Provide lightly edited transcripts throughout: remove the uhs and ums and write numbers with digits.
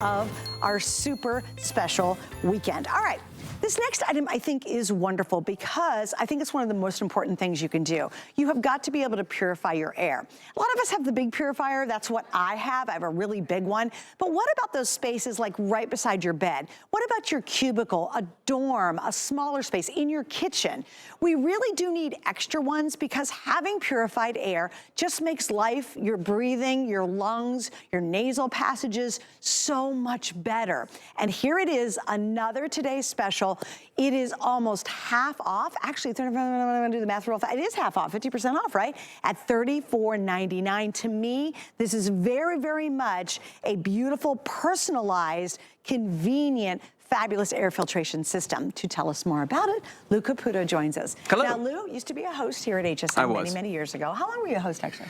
Of our super special weekend. All right, this next item I think is wonderful because I think it's one of the most important things you can do. You have got to be able to purify your air. A lot of us have the big purifier. That's what I have. I have a really big one. But what about those spaces like right beside your bed? What about your cubicle, a dorm, a smaller space in your kitchen? We really do need extra ones because having purified air just makes life, your breathing, your lungs, your nasal passages so much better. And here it is, another today's special. It is almost half off. Actually, I'm gonna do the math real fast. It is half off, 50% off, right? At $34.99. To me, this is very, very much a beautiful, personalized, convenient, fabulous air filtration system. To tell us more about it, Lou Caputo joins us. Hello. Now, Lou used to be a host here at HSN many, many years ago. How long were you a host, actually?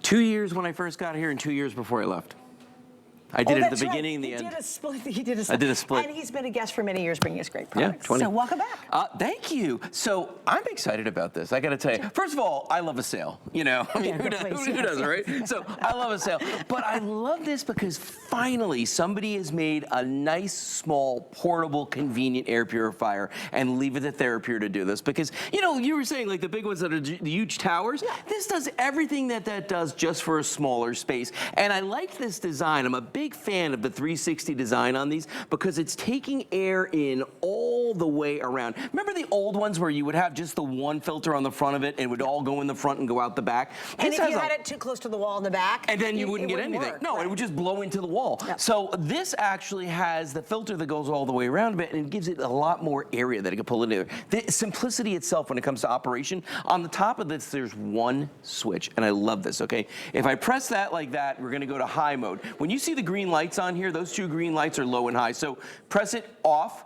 2 years when I first got here and 2 years before I left. I did it at the beginning and the end. He did a split. I did a split. And he's been a guest for many years, bringing us great products. Yeah, 20. So welcome back. Thank you. So I'm excited about this. I got to tell you. First of all, I love a sale. You know, I mean, who doesn't, right? So I love a sale. But I love this because finally somebody has made a nice, small, portable, convenient air purifier and leave it to Therapure to do this. Because, you know, you were saying like the big ones that are the huge towers. Yeah. This does everything that does just for a smaller space. And I like this design. I'm a big fan of the 360 design on these because it's taking air in all the way around. Remember the old ones where you would have just the one filter on the front of it and it would all go in the front and go out the back? And if you had it too close to the wall in the back, and then you wouldn't get anything. Work, no, right? It would just blow into the wall. Yep. So this actually has the filter that goes all the way around a bit and it gives it a lot more area that it can pull into there. The simplicity itself when it comes to operation, on the top of this there's one switch and I love this, okay? If I press that like that, we're gonna go to high mode. When you see the green lights on here, those two green lights are low and high. So press it off,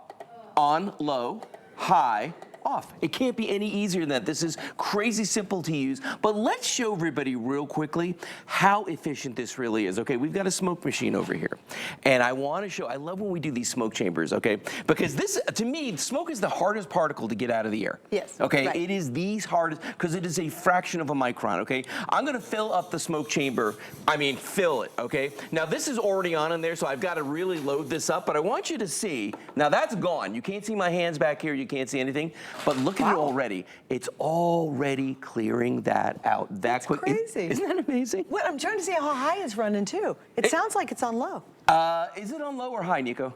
on, low, high, off. It can't be any easier than that. This is crazy simple to use, but let's show everybody real quickly how efficient this really is. Okay, we've got a smoke machine over here, and I want to show, I love when we do these smoke chambers, okay, because this, to me, smoke is the hardest particle to get out of the air. Yes. Okay, right. It is the hardest, because it is a fraction of a micron, okay? I'm gonna fill up the smoke chamber, I mean, fill it, okay? Now this is already on in there, so I've got to really load this up, but I want you to see, now that's gone. You can't see my hands back here, you can't see anything. But look at it already. It's already clearing that out that quick. Crazy. Isn't that amazing? Well, I'm trying to see how high it's running too. It sounds like it's on low. Is it on low or high, Nico?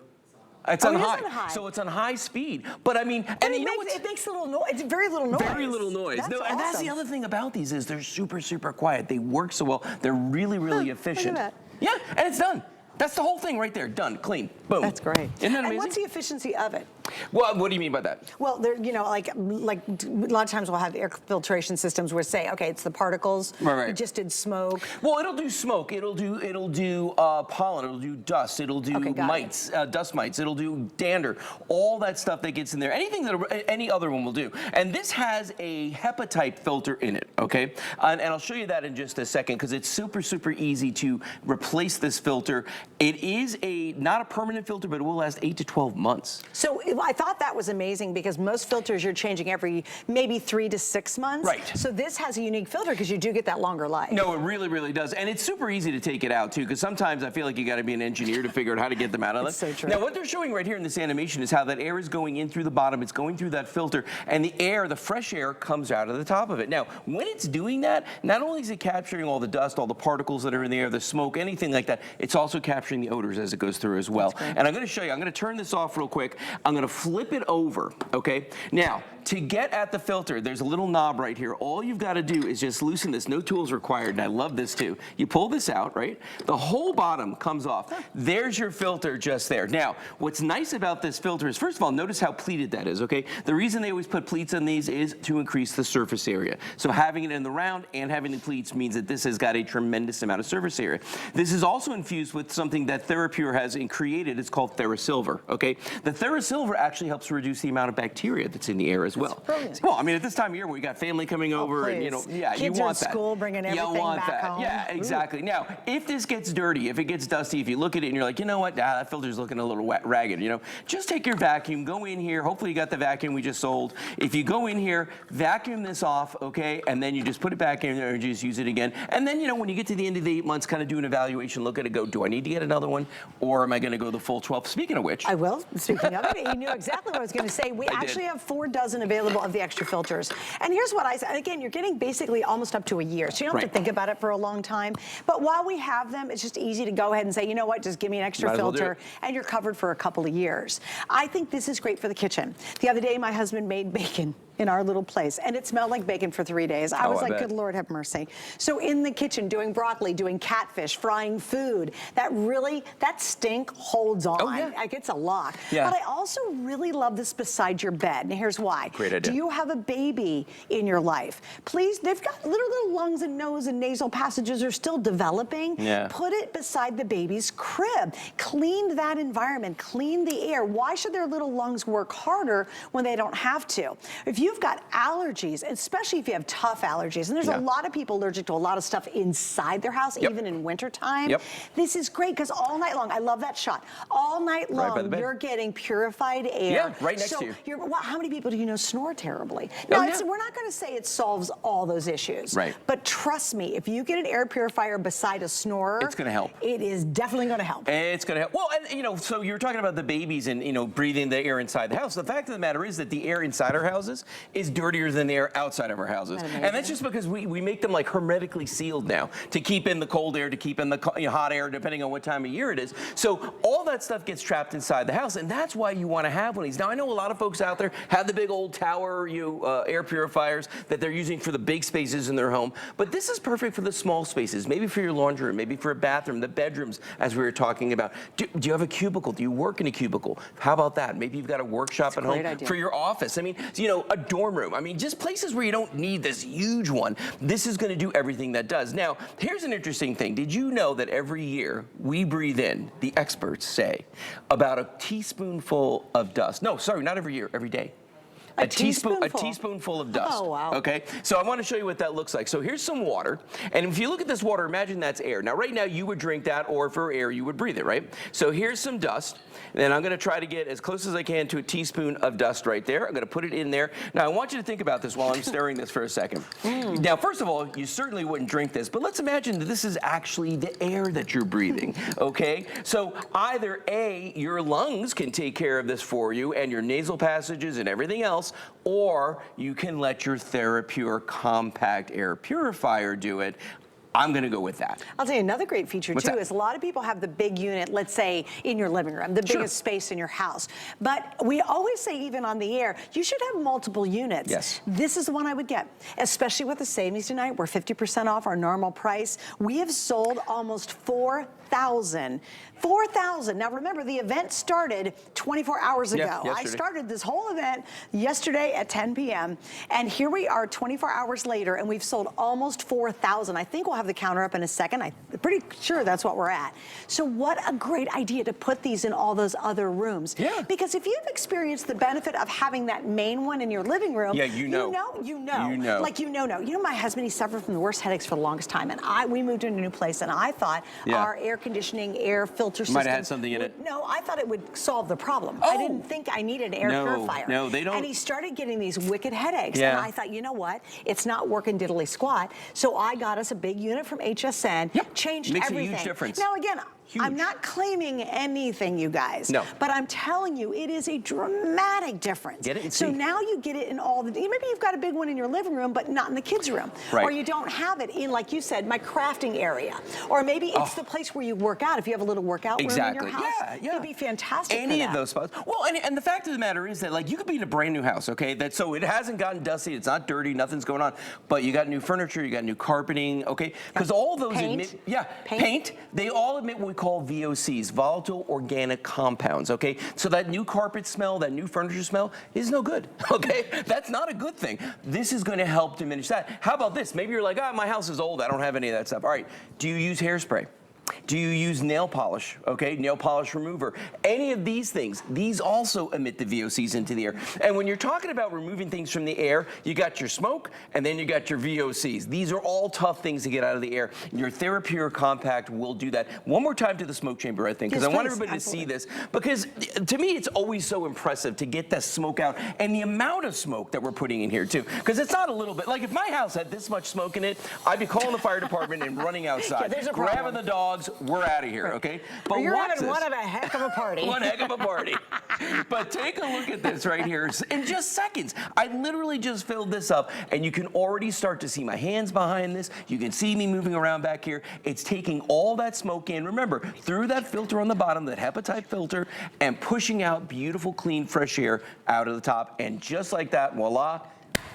It's on high. It is on high. So it's on high speed. But I mean, but and it makes a little noise. It's very little noise. Very little noise. That's awesome. And that's the other thing about these is they're super, super quiet. They work so well. They're really, really efficient. Look at that. Yeah, and it's done. That's the whole thing right there. Done. Clean. Boom. That's great. Isn't that amazing? And what's the efficiency of it? Well, what do you mean by that? Well, there, you know, like a lot of times we'll have air filtration systems where say, okay, it's the particles. Right. You just did smoke. Well, it'll do smoke. It'll do pollen. It'll do dust. It'll do mites, dust mites. It'll do dander. All that stuff that gets in there. Anything that any other one will do. And this has a HEPA type filter in it. Okay, and I'll show you that in just a second because it's super, super easy to replace this filter. It is not a permanent filter, but it will last 8 to 12 months. So I thought that was amazing because most filters you're changing every maybe 3 to 6 months. Right. So this has a unique filter because you do get that longer life. No, it really, really does. And it's super easy to take it out too because sometimes I feel like you got to be an engineer to figure out how to get them out of it. It's so true. Now what they're showing right here in this animation is how that air is going in through the bottom, it's going through that filter, and the air, the fresh air comes out of the top of it. Now, when it's doing that, not only is it capturing all the dust, all the particles that are in the air, the smoke, anything like that, it's also capturing the odors as it goes through as well. And I'm going to show you, I'm going to turn this off real quick. I'm going to flip it over, okay? Now, to get at the filter, there's a little knob right here. All you've got to do is just loosen this. No tools required, and I love this too. You pull this out, right? The whole bottom comes off. There's your filter just there. Now, what's nice about this filter is, first of all, notice how pleated that is, okay? The reason they always put pleats on these is to increase the surface area. So having it in the round and having the pleats means that this has got a tremendous amount of surface area. This is also infused with something that Therapure has created. It's called TheraSilver, okay? The TheraSilver filter actually helps reduce the amount of bacteria that's in the air as well. Brilliant. Well, I mean, at this time of year, we got family coming over, and yeah, Kids you want are at that. school, bringing everything back home. Yeah, exactly. Ooh. Now, if this gets dirty, if it gets dusty, if you look at it and you're like, you know what, that filter's looking a little ragged, just take your vacuum, go in here. Hopefully you got the vacuum we just sold. If you go in here, vacuum this off, okay, and then you just put it back in there and just use it again. And then, when you get to the end of the 8 months, kind of do an evaluation, look at it, go, do I need to get another one, or am I going to go the full 12? Speaking of which. I will. Speaking of it, you knew exactly what I was going to say. We actually have 4 dozen available of the extra filters. And here's what I say. Again, you're getting basically almost up to a year, so you don't have to think about it for a long time. But while we have them, it's just easy to go ahead and say, you know what, just give me an extra filter, and you're covered for a couple of years. I think this is great for the kitchen. The other day, my husband made bacon in our little place, and it smelled like bacon for 3 days. I was like, good Lord, have mercy. So in the kitchen, doing broccoli, doing catfish, frying food, that stink holds on. Oh, yeah. Like, it's a lot. Yeah. But I also really love this beside your bed, and here's why. Great idea. Do you have a baby in your life? Please, they've got little lungs and nose and nasal passages are still developing. Yeah. Put it beside the baby's crib. Clean that environment, clean the air. Why should their little lungs work harder when they don't have to? If you've got allergies, especially if you have tough allergies, and there's a lot of people allergic to a lot of stuff inside their house, even in wintertime, this is great because all night long, I love that shot, all night long, you're getting purified air. Yeah, right next to you. Well, how many people do you know snore terribly? Now, we're not going to say it solves all those issues, but trust me, if you get an air purifier beside a snorer, it's going to help. It is definitely going to help. It's going to help. Well, and so you're talking about the babies and breathing the air inside the house. The fact of the matter is that the air inside our houses is dirtier than the air outside of our houses. And that's just because we make them like hermetically sealed now to keep in the cold air, to keep in the hot air, depending on what time of year it is. So all that stuff gets trapped inside the house, and that's why you want to have one of these. Now, I know a lot of folks out there have the big old tower air purifiers that they're using for the big spaces in their home, but this is perfect for the small spaces, maybe for your laundry room, maybe for a bathroom, the bedrooms, as we were talking about. Do you have a cubicle? Do you work in a cubicle? How about that? Maybe you've got a workshop at home for your office. I mean, a dorm room. I mean, just places where you don't need this huge one. This is going to do everything that does. Now, here's an interesting thing. Did you know that every year we breathe in, the experts say, about a teaspoonful of dust? No, sorry, not every year, every day. A teaspoonful of dust. Oh, wow. Okay, so I want to show you what that looks like. So here's some water, and if you look at this water, imagine that's air. Now, right now, you would drink that, or for air, you would breathe it, right? So here's some dust, and I'm going to try to get as close as I can to a teaspoon of dust right there. I'm going to put it in there. Now, I want you to think about this while I'm stirring this for a second. Now, first of all, you certainly wouldn't drink this, but let's imagine that this is actually the air that you're breathing, okay? So either A, your lungs can take care of this for you, and your nasal passages and everything else, or you can let your Therapure compact air purifier do it. I'm going to go with that. I'll tell you another great feature too is a lot of people have the big unit, let's say in your living room, the biggest space in your house. But we always say, even on the air, you should have multiple units. Yes. This is the one I would get, especially with the savings tonight. We're 50% off our normal price. We have sold almost 4,000. 4,000. Now remember, the event started 24 hours ago. I started this whole event yesterday at 10 p.m. and here we are 24 hours later, and we've sold almost 4,000. I think we'll have the counter up in a second. I'm pretty sure that's what we're at. So what a great idea to put these in all those other rooms. Yeah. Because if you've experienced the benefit of having that main one in your living room, you know. Like, my husband, he suffered from the worst headaches for the longest time, and we moved into a new place, and I thought our air conditioning, air filter system might have had something in it. No, I thought it would solve the problem. I didn't think I needed an air purifier. No, they don't. And he started getting these wicked headaches, and I thought, you know what? It's not working diddly squat. So I got us a big unit from HSN, changed everything. Makes a huge difference. Now again, I'm not claiming anything, you guys. No. But I'm telling you, it is a dramatic difference. Get it and so see. now you get it in all the, maybe you've got a big one in your living room, but not in the kids' room. Or you don't have it in, like you said, my crafting area. Or maybe it's the place where you work out. If you have a little workout room in your house, it'd be fantastic Any of those spots. Well, and the fact of the matter is that, like, you could be in a brand new house, okay? So it hasn't gotten dusty, it's not dirty, nothing's going on, but you got new furniture, you got new carpeting, okay? Because all those paint, they all admit what we call VOCs, volatile organic compounds, okay? So that new carpet smell, that new furniture smell is no good, okay? That's not a good thing. This is going to help diminish that. How about this? Maybe you're like, my house is old, I don't have any of that stuff. All right, do you use hairspray? Do you use nail polish, okay? Nail polish remover. Any of these things, these also emit the VOCs into the air. And when you're talking about removing things from the air, you got your smoke and then you got your VOCs. These are all tough things to get out of the air. Your Therapure Compact will do that. One more time to the smoke chamber, I think, because I want everybody to see this. Because to me, it's always so impressive to get the smoke out and the amount of smoke that we're putting in here too. Because it's not a little bit. Like if my house had this much smoke in it, I'd be calling the fire department and running outside, grabbing the dogs, we're out of here, okay? But you're watch having this. one of a heck of a party. One heck of a party. But take a look at this right here. In just seconds, I literally just filled this up, and you can already start to see my hands behind this. You can see me moving around back here. It's taking all that smoke in, remember, through that filter on the bottom, that hepatite filter, and pushing out beautiful, clean, fresh air out of the top. And just like that, voila,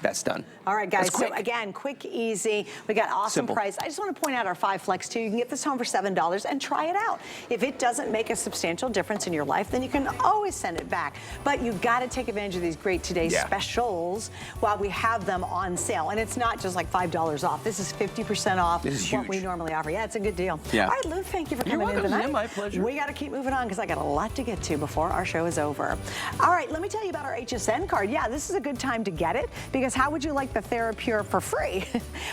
that's done. All right, guys, so again, quick, easy. We got awesome price. I just want to point out our 5 Flex 2. You can get this home for $7 and try it out. If it doesn't make a substantial difference in your life, then you can always send it back. But you got to take advantage of these great today's specials while we have them on sale. And it's not just like $5 off. This is 50% off what we normally offer. Yeah, it's a good deal. Yeah. All right, Lou, thank you for coming in tonight. Yeah, my pleasure. We got to keep moving on because I got a lot to get to before our show is over. All right, let me tell you about our HSN card. Yeah, this is a good time to get it because how would you like the Therapure for free?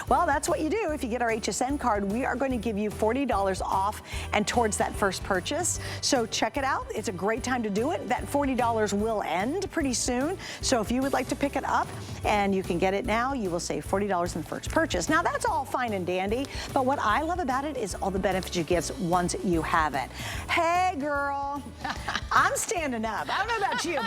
Well, that's what you do. If you get our HSN card, we are going to give you $40 off and towards that first purchase. So check it out. It's a great time to do it. That $40 will end pretty soon. So if you would like to pick it up and you can get it now, you will save $40 in the first purchase. Now that's all fine and dandy, but what I love about it is all the benefits you get once you have it. Hey girl, I'm standing up. I don't know about you, but